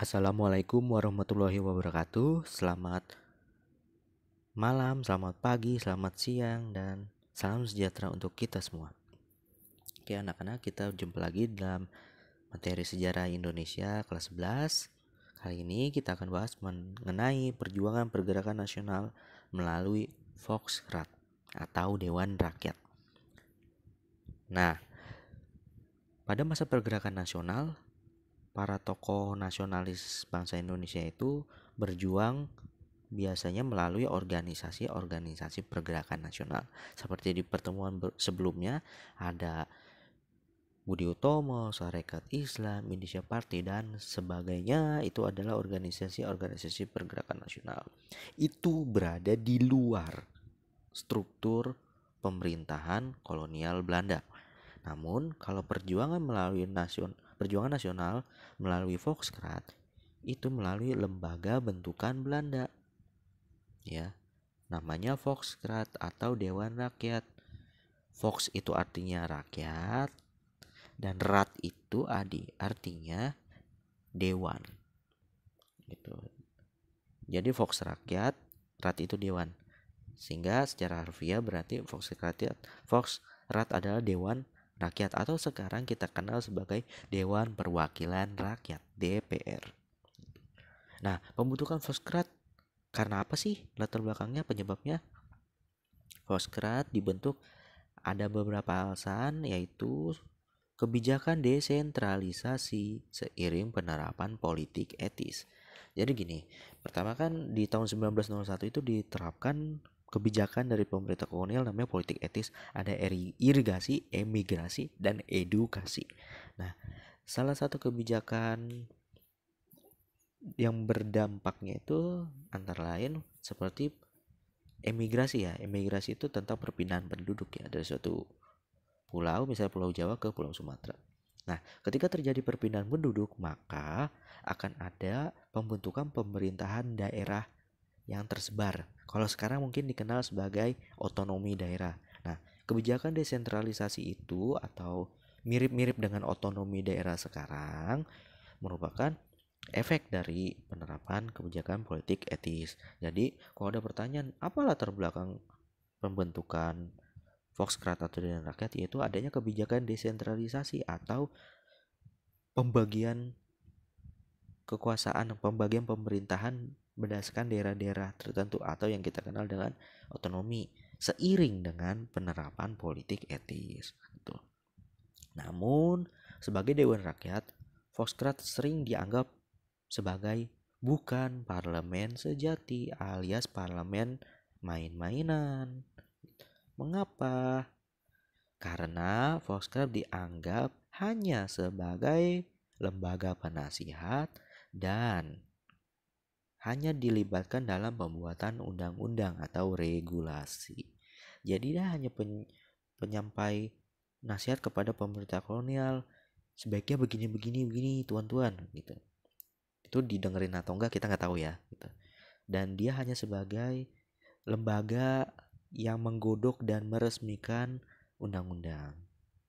Assalamualaikum warahmatullahi wabarakatuh. Selamat malam, selamat pagi, selamat siang, dan salam sejahtera untuk kita semua. Oke anak-anak, kita jumpa lagi dalam materi sejarah Indonesia kelas 11. Kali ini kita akan bahas mengenai perjuangan pergerakan nasional melalui Volksraad atau Dewan Rakyat. Nah, pada masa pergerakan nasional, para tokoh nasionalis bangsa Indonesia itu berjuang biasanya melalui organisasi-organisasi pergerakan nasional. Seperti di pertemuan sebelumnya ada Budi Utomo, Sarekat Islam, Indonesia Party, dan sebagainya. Itu adalah organisasi-organisasi pergerakan nasional. Itu berada di luar struktur pemerintahan kolonial Belanda. Namun kalau perjuangan nasional melalui Volksraad itu melalui lembaga bentukan Belanda, ya, namanya Volksraad atau Dewan Rakyat. Volks itu artinya rakyat dan Raad itu artinya dewan, gitu. Jadi Volksrakyat, Raad itu dewan, sehingga secara harfiah berarti Volksraad adalah dewan rakyat atau sekarang kita kenal sebagai Dewan Perwakilan Rakyat DPR. Nah, pembentukan Volksraad karena apa sih latar belakangnya, penyebabnya? Volksraad dibentuk ada beberapa alasan, yaitu kebijakan desentralisasi seiring penerapan politik etis. Jadi gini, pertama kan di tahun 1901 itu diterapkan kebijakan dari pemerintah kolonial namanya politik etis. Ada irigasi, emigrasi, dan edukasi. Nah, salah satu kebijakan yang berdampaknya itu antara lain seperti emigrasi ya. Emigrasi itu tentang perpindahan penduduk ya dari suatu pulau, misalnya Pulau Jawa ke Pulau Sumatera. Nah, ketika terjadi perpindahan penduduk, maka akan ada pembentukan pemerintahan daerah yang tersebar. Kalau sekarang mungkin dikenal sebagai otonomi daerah. Nah, kebijakan desentralisasi itu atau mirip-mirip dengan otonomi daerah sekarang merupakan efek dari penerapan kebijakan politik etis. Jadi, kalau ada pertanyaan, apa latar belakang pembentukan Volksraad atau Dewan Rakyat, yaitu adanya kebijakan desentralisasi atau pembagian kekuasaan, pembagian pemerintahan berdasarkan daerah-daerah tertentu atau yang kita kenal dengan otonomi seiring dengan penerapan politik etis. Gitu. Namun, sebagai Dewan Rakyat, Volksraad sering dianggap sebagai bukan parlemen sejati alias parlemen main-mainan. Mengapa? Karena Volksraad dianggap hanya sebagai lembaga penasihat dan hanya dilibatkan dalam pembuatan undang-undang atau regulasi. Jadi dia hanya penyampai nasihat kepada pemerintah kolonial, sebaiknya begini tuan-tuan gitu. Itu didengerin atau enggak kita nggak tahu ya gitu. Dan dia hanya sebagai lembaga yang menggodok dan meresmikan undang-undang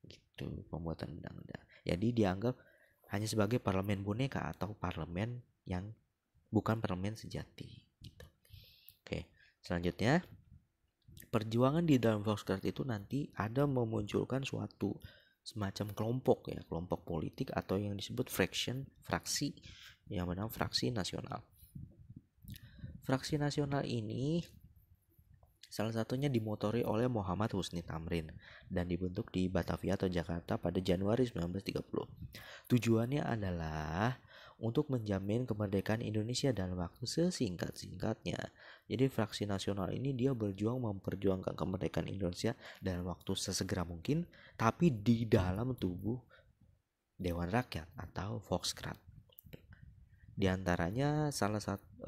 gitu, pembuatan undang-undang. Jadi dianggap hanya sebagai parlemen boneka atau parlemen yang bukan parlemen sejati gitu. Oke, selanjutnya perjuangan di dalam Volksraad itu nanti ada memunculkan suatu semacam kelompok ya, kelompok politik atau yang disebut fraksi, yang bernama Fraksi Nasional. Fraksi Nasional ini salah satunya dimotori oleh Muhammad Husni Tamrin dan dibentuk di Batavia atau Jakarta pada Januari 1930. Tujuannya adalah untuk menjamin kemerdekaan Indonesia dalam waktu sesingkat-singkatnya. Jadi Fraksi Nasional ini dia berjuang memperjuangkan kemerdekaan Indonesia dalam waktu sesegera mungkin, tapi di dalam tubuh Dewan Rakyat atau Volksraad. Di antaranya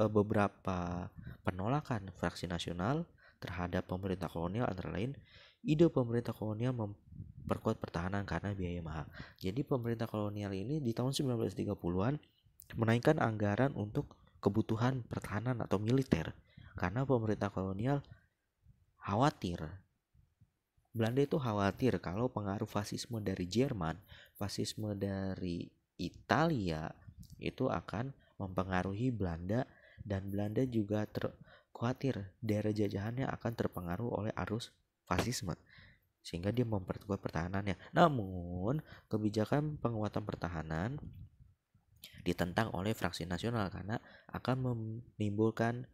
beberapa penolakan Fraksi Nasional terhadap pemerintah kolonial antara lain ide pemerintah kolonial memperkuat pertahanan karena biaya mahal. Jadi pemerintah kolonial ini di tahun 1930-an menaikkan anggaran untuk kebutuhan pertahanan atau militer karena pemerintah kolonial khawatir, Belanda itu khawatir kalau pengaruh fasisme dari Jerman, fasisme dari Italia itu akan mempengaruhi Belanda, dan Belanda juga khawatir daerah jajahannya akan terpengaruh oleh arus fasisme, sehingga dia memperkuat pertahanannya. Namun, kebijakan penguatan pertahanan ditentang oleh fraksi nasional karena akan menimbulkan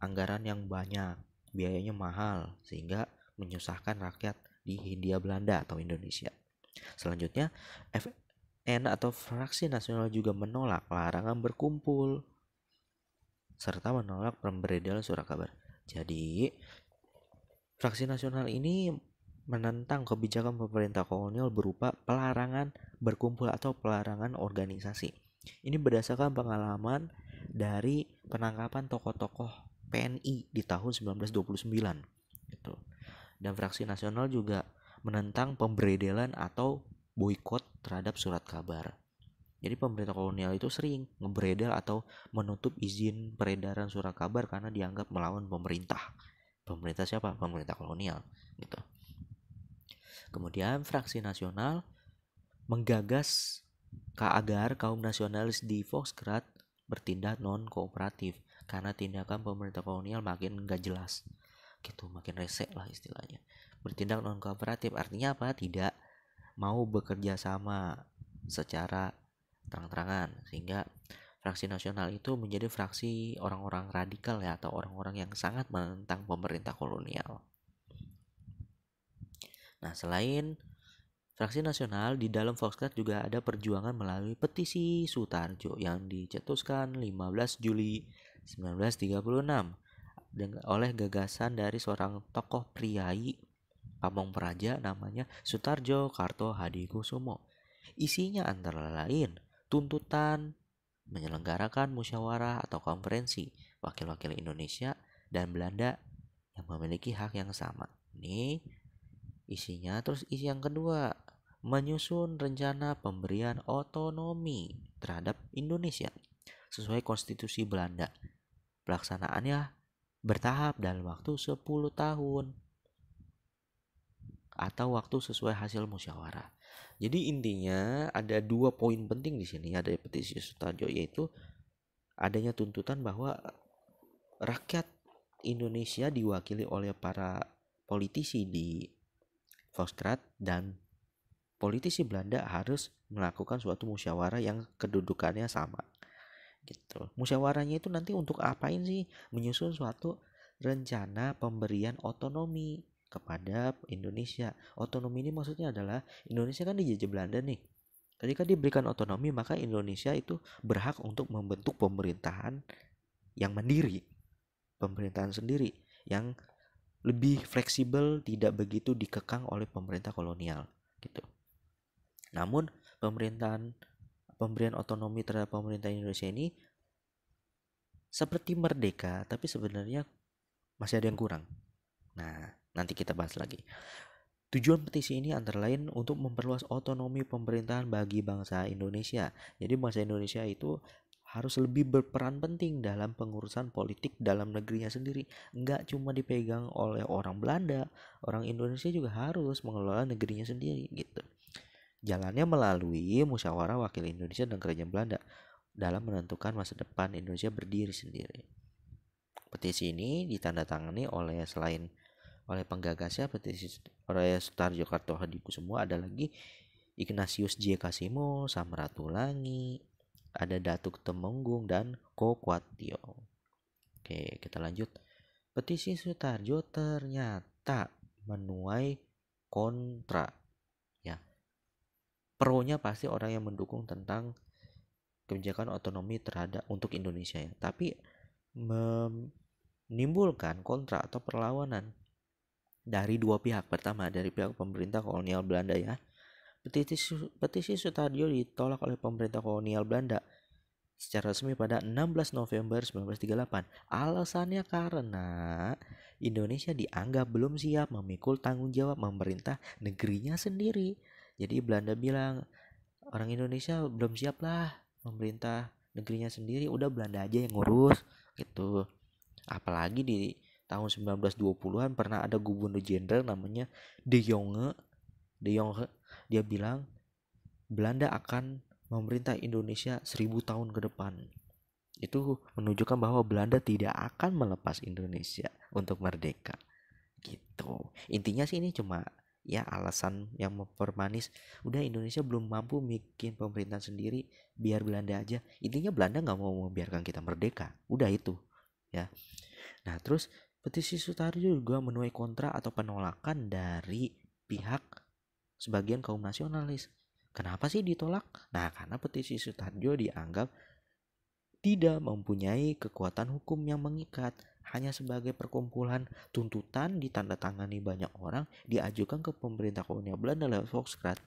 anggaran yang banyak, biayanya mahal, sehingga menyusahkan rakyat di Hindia Belanda atau Indonesia. Selanjutnya, FN atau fraksi nasional juga menolak larangan berkumpul serta menolak pemberedalan surat kabar. Jadi, fraksi nasional ini menentang kebijakan pemerintah kolonial berupa pelarangan berkumpul atau pelarangan organisasi. Ini berdasarkan pengalaman dari penangkapan tokoh-tokoh PNI di tahun 1929 gitu. Dan fraksi nasional juga menentang pemberedelan atau boikot terhadap surat kabar. Jadi pemerintah kolonial itu sering ngebredel atau menutup izin peredaran surat kabar karena dianggap melawan pemerintah. Pemerintah siapa? Pemerintah kolonial gitu. Kemudian fraksi nasional menggagas agar kaum nasionalis di Volkskrad bertindak non kooperatif karena tindakan pemerintah kolonial makin gak jelas gitu, makin resek lah istilahnya. Bertindak non kooperatif artinya apa? Tidak mau bekerja sama secara terang-terangan, sehingga fraksi nasional itu menjadi fraksi orang-orang radikal ya, atau orang-orang yang sangat menentang pemerintah kolonial. Nah, selain fraksi nasional, di dalam Volkskrad juga ada perjuangan melalui petisi Sutarjo yang dicetuskan 15 Juli 1936 oleh gagasan dari seorang tokoh priai Pamong Praja namanya Sutarjo Karto Hadikusumo. Isinya antara lain tuntutan menyelenggarakan musyawarah atau konferensi wakil-wakil Indonesia dan Belanda yang memiliki hak yang sama. Ini isinya. Terus isi yang kedua, menyusun rencana pemberian otonomi terhadap Indonesia sesuai konstitusi Belanda. Pelaksanaannya bertahap dalam waktu 10 tahun atau waktu sesuai hasil musyawarah. Jadi intinya ada 2 poin penting di sini ada petisi Sutarjo, yaitu adanya tuntutan bahwa rakyat Indonesia diwakili oleh para politisi di Volkskrad dan politisi Belanda harus melakukan suatu musyawarah yang kedudukannya sama gitu. Musyawarahnya itu nanti untuk apain sih? Menyusun suatu rencana pemberian otonomi kepada Indonesia. Otonomi ini maksudnya adalah Indonesia kan dijajah Belanda nih. Ketika diberikan otonomi, maka Indonesia itu berhak untuk membentuk pemerintahan yang mandiri, pemerintahan sendiri yang lebih fleksibel, tidak begitu dikekang oleh pemerintah kolonial gitu. Namun pemberian otonomi terhadap pemerintah Indonesia ini seperti merdeka, tapi sebenarnya masih ada yang kurang. Nah, nanti kita bahas lagi. Tujuan petisi ini antara lain untuk memperluas otonomi pemerintahan bagi bangsa Indonesia. Jadi bangsa Indonesia itu harus lebih berperan penting dalam pengurusan politik dalam negerinya sendiri. Enggak cuma dipegang oleh orang Belanda, orang Indonesia juga harus mengelola negerinya sendiri gitu. Jalannya melalui musyawarah wakil Indonesia dan kerajaan Belanda dalam menentukan masa depan Indonesia berdiri sendiri. Petisi ini ditandatangani selain oleh penggagasnya petisi oleh Sutarjo Karto Hadikusumo, ada lagi Ignatius J. Kasimo, Samratulangi, ada Datuk Temenggung dan Kokwatio. Oke, kita lanjut. Petisi Sutarjo ternyata menuai kontra. Ya, pro-nya pasti orang yang mendukung tentang kebijakan otonomi terhadap untuk Indonesia ya. Tapi menimbulkan kontra atau perlawanan dari dua pihak. Pertama dari pihak pemerintah kolonial Belanda ya. Petisi Sutarjo ditolak oleh pemerintah kolonial Belanda secara resmi pada 16 November 1938. Alasannya karena Indonesia dianggap belum siap memikul tanggung jawab memerintah negerinya sendiri. Jadi Belanda bilang orang Indonesia belum siap lah memerintah negerinya sendiri, udah Belanda aja yang ngurus gitu. Apalagi di tahun 1920-an pernah ada gubernur jenderal namanya De Jonge. Dia bilang Belanda akan memerintah Indonesia 1000 tahun ke depan. Itu menunjukkan bahwa Belanda tidak akan melepas Indonesia untuk merdeka. Gitu. Intinya sih ini cuma ya alasan yang mempermanis. Udah Indonesia belum mampu bikin pemerintahan sendiri, biar Belanda aja. Intinya Belanda nggak mau membiarkan kita merdeka. Udah itu ya. Nah terus petisi Sutarjo juga menuai kontra atau penolakan dari pihak sebagian kaum nasionalis. Kenapa sih ditolak? Nah karena petisi Sutarjo dianggap tidak mempunyai kekuatan hukum yang mengikat, hanya sebagai perkumpulan tuntutan ditandatangani banyak orang diajukan ke pemerintah kolonial Belanda lewat Volkskrant.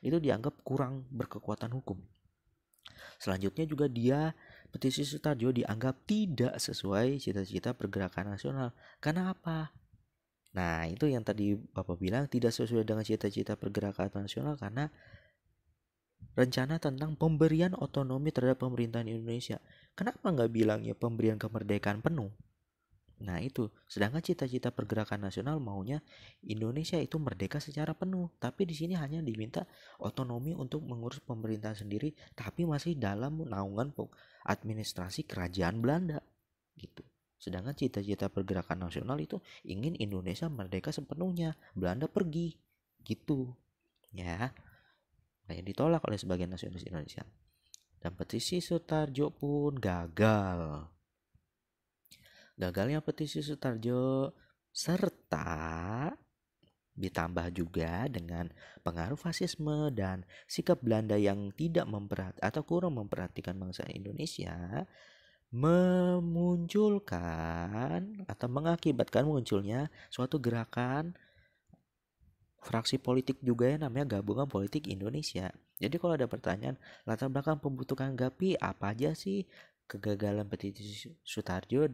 Itu dianggap kurang berkekuatan hukum. Selanjutnya juga petisi Sutarjo dianggap tidak sesuai cita-cita pergerakan nasional. Karena apa? Nah itu yang tadi Bapak bilang tidak sesuai dengan cita-cita pergerakan nasional karena rencana tentang pemberian otonomi terhadap pemerintahan Indonesia. Kenapa nggak bilangnya pemberian kemerdekaan penuh? Nah itu, sedangkan cita-cita pergerakan nasional maunya Indonesia itu merdeka secara penuh, tapi di sini hanya diminta otonomi untuk mengurus pemerintahan sendiri, tapi masih dalam naungan administrasi kerajaan Belanda, gitu. Sedangkan cita-cita pergerakan nasional itu ingin Indonesia merdeka sepenuhnya, Belanda pergi, gitu, ya. Nah, yang ditolak oleh sebagian nasionalis Indonesia. Dan petisi Sutarjo pun gagal. Gagalnya petisi Sutarjo serta ditambah juga dengan pengaruh fasisme dan sikap Belanda yang tidak atau kurang memperhatikan bangsa Indonesia memunculkan atau mengakibatkan munculnya suatu gerakan fraksi politik juga yang namanya Gabungan Politik Indonesia. Jadi kalau ada pertanyaan latar belakang pembentukan GAPI apa aja sih kegagalan petisi Sutarjo,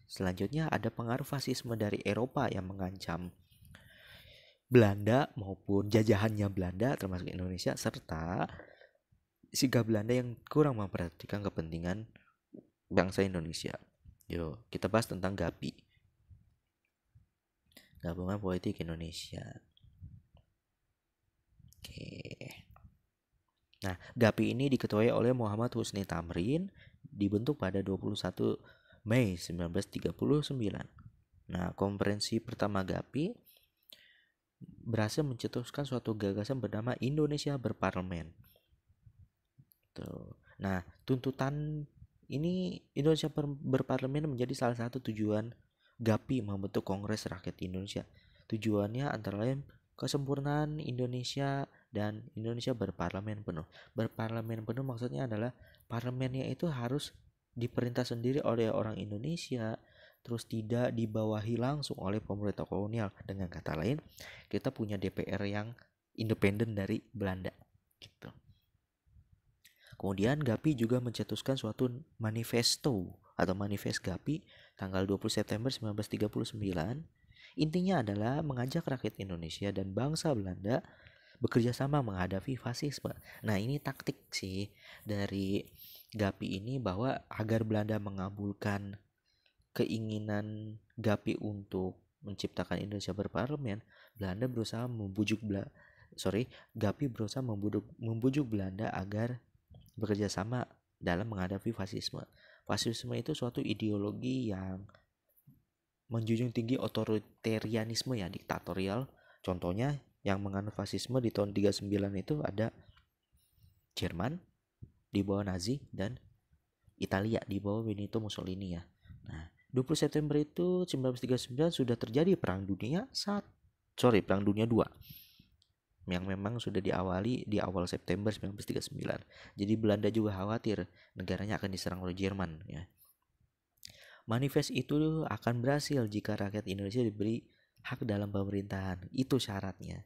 selanjutnya ada pengaruh fasisme dari Eropa yang mengancam Belanda maupun jajahannya Belanda termasuk Indonesia, serta sikap Belanda yang kurang memperhatikan kepentingan bangsa Indonesia. Yo, kita bahas tentang GAPI, Gabungan Politik Indonesia. Oke. Nah, GAPI ini diketuai oleh Muhammad Husni Tamrin, dibentuk pada 21 Mei 1939. Nah, konferensi pertama GAPI berhasil mencetuskan suatu gagasan bernama Indonesia Berparlemen. Tuh. Nah, tuntutan ini Indonesia Berparlemen menjadi salah satu tujuan GAPI membentuk Kongres Rakyat Indonesia. Tujuannya antara lain kesempurnaan Indonesia dan Indonesia berparlemen penuh. Berparlemen penuh maksudnya adalah parlemennya itu harus diperintah sendiri oleh orang Indonesia, terus tidak dibawahi langsung oleh pemerintah kolonial. Dengan kata lain, kita punya DPR yang independen dari Belanda gitu. Kemudian GAPI juga mencetuskan suatu manifesto atau manifest GAPI tanggal 20 September 1939. Intinya adalah mengajak rakyat Indonesia dan bangsa Belanda bekerja sama menghadapi fasisme. Nah ini taktik sih dari GAPI ini, bahwa agar Belanda mengabulkan keinginan GAPI untuk menciptakan Indonesia berparlemen, Belanda berusaha GAPI berusaha membujuk Belanda agar bekerja sama dalam menghadapi fasisme. Fasisme itu suatu ideologi yang menjunjung tinggi otoritarianisme ya, diktatorial. Contohnya yang menganut fasisme di tahun 39 itu ada Jerman di bawah Nazi dan Italia di bawah Benito Mussolini ya. Nah, 20 September itu 1939 sudah terjadi Perang Dunia Perang Dunia 2 yang memang sudah diawali di awal September 1939. Jadi Belanda juga khawatir negaranya akan diserang oleh Jerman ya. Manifest itu akan berhasil jika rakyat Indonesia diberi hak dalam pemerintahan. Itu syaratnya.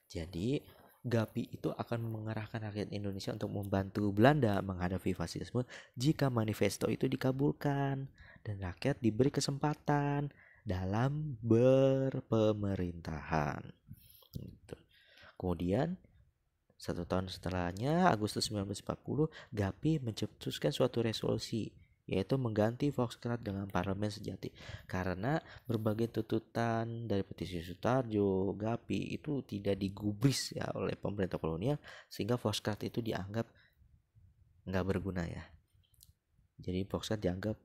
Jadi GAPI itu akan mengarahkan rakyat Indonesia untuk membantu Belanda menghadapi fasisme jika manifesto itu dikabulkan dan rakyat diberi kesempatan dalam berpemerintahan. Gitu. Kemudian 1 tahun setelahnya, Agustus 1940, GAPI mencetuskan suatu resolusi, yaitu mengganti Volkskrant dengan parlemen sejati. Karena berbagai tuntutan dari petisi Sutarjo, GAPI itu tidak digubris ya oleh pemerintah kolonial, sehingga Volkskrant itu dianggap nggak berguna ya. Jadi Foxcrat dianggap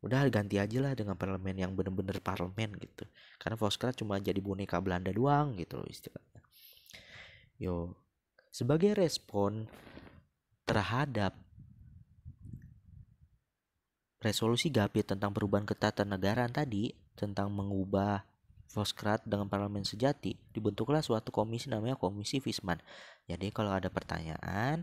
udah ganti aja lah dengan parlemen yang bener-bener parlemen gitu. Karena Foxcrat cuma jadi boneka Belanda doang gitu loh istilahnya. Yo, sebagai respon terhadap resolusi GAPI tentang perubahan ketatanegaraan tadi, tentang mengubah Foxcrat dengan parlemen sejati, dibentuklah suatu komisi namanya Komisi Visman. Jadi kalau ada pertanyaan,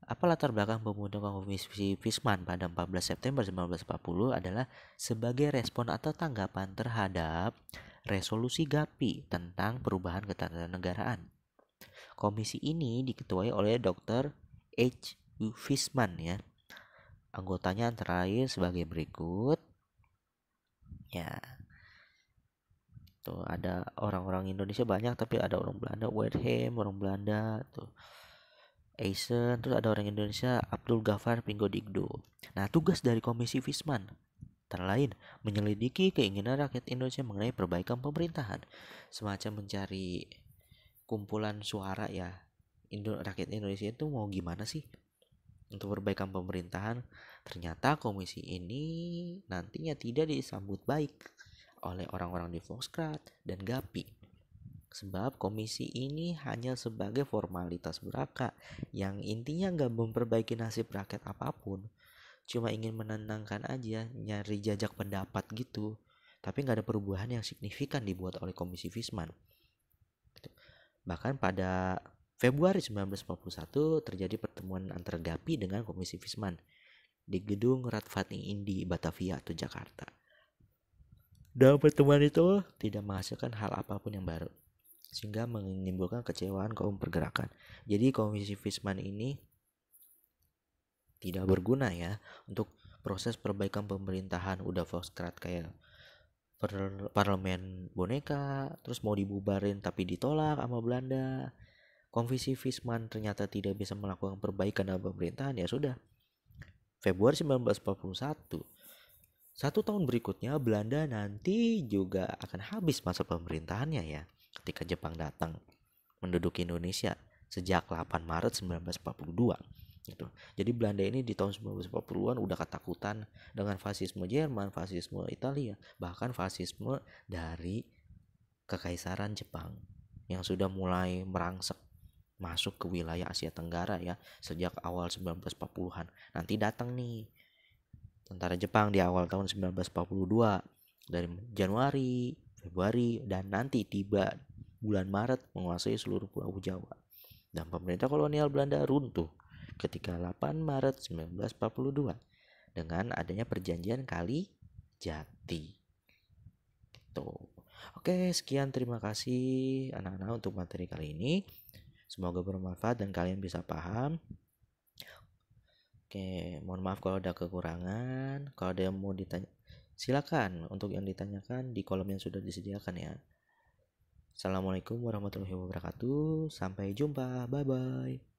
apa latar belakang pembentukan Komisi Visman pada 14 September 1940 adalah sebagai respon atau tanggapan terhadap resolusi GAPI tentang perubahan ketatanegaraan. Komisi ini diketuai oleh Dr. H. U. Visman ya. Anggotanya antara lain sebagai berikut. Ya, tuh ada orang-orang Indonesia banyak tapi ada orang Belanda, Wertheim, orang Belanda tuh. Eisen, terus ada orang Indonesia Abdul Ghaffar Pinggodigdo. Nah, tugas dari Komisi Visman antara lain menyelidiki keinginan rakyat Indonesia mengenai perbaikan pemerintahan, semacam mencari kumpulan suara ya. Rakyat Indonesia itu mau gimana sih untuk perbaikan pemerintahan. Ternyata komisi ini nantinya tidak disambut baik oleh orang-orang di Foxcrat dan GAPI. Sebab komisi ini hanya sebagai formalitas belaka yang intinya nggak memperbaiki nasib rakyat apapun. Cuma ingin menenangkan aja, nyari jajak pendapat gitu. Tapi nggak ada perubahan yang signifikan dibuat oleh Komisi Visman. Bahkan pada Februari 1941 terjadi pertemuan antara GAPI dengan Komisi Visman di gedung Radvati Indi, Batavia atau Jakarta. Dalam pertemuan itu tidak menghasilkan hal apapun yang baru, sehingga menimbulkan kecewaan kaum pergerakan. Jadi Komisi Visman ini tidak berguna ya untuk proses perbaikan pemerintahan. Udah Foxcrat kayak parlemen boneka, terus mau dibubarin tapi ditolak sama Belanda. Komisi Visman ternyata tidak bisa melakukan perbaikan dalam pemerintahan, ya sudah. Februari 1941, 1 tahun berikutnya Belanda nanti juga akan habis masa pemerintahannya ya, ketika Jepang datang menduduki Indonesia sejak 8 Maret 1942 gitu. Jadi Belanda ini di tahun 1940-an udah ketakutan dengan fasisme Jerman, fasisme Italia, bahkan fasisme dari kekaisaran Jepang yang sudah mulai merangsek masuk ke wilayah Asia Tenggara ya sejak awal 1940-an. Nanti datang nih tentara Jepang di awal tahun 1942 dari Januari, Februari, dan nanti tiba bulan Maret menguasai seluruh Pulau Jawa. Dan pemerintah kolonial Belanda runtuh ketika 8 Maret 1942 dengan adanya perjanjian Kali Jati. Gitu. Oke, sekian, terima kasih anak-anak untuk materi kali ini. Semoga bermanfaat dan kalian bisa paham. Oke, mohon maaf kalau ada kekurangan. Kalau ada yang mau ditanya, silakan untuk yang ditanyakan di kolom yang sudah disediakan ya. Assalamualaikum warahmatullahi wabarakatuh. Sampai jumpa. Bye bye.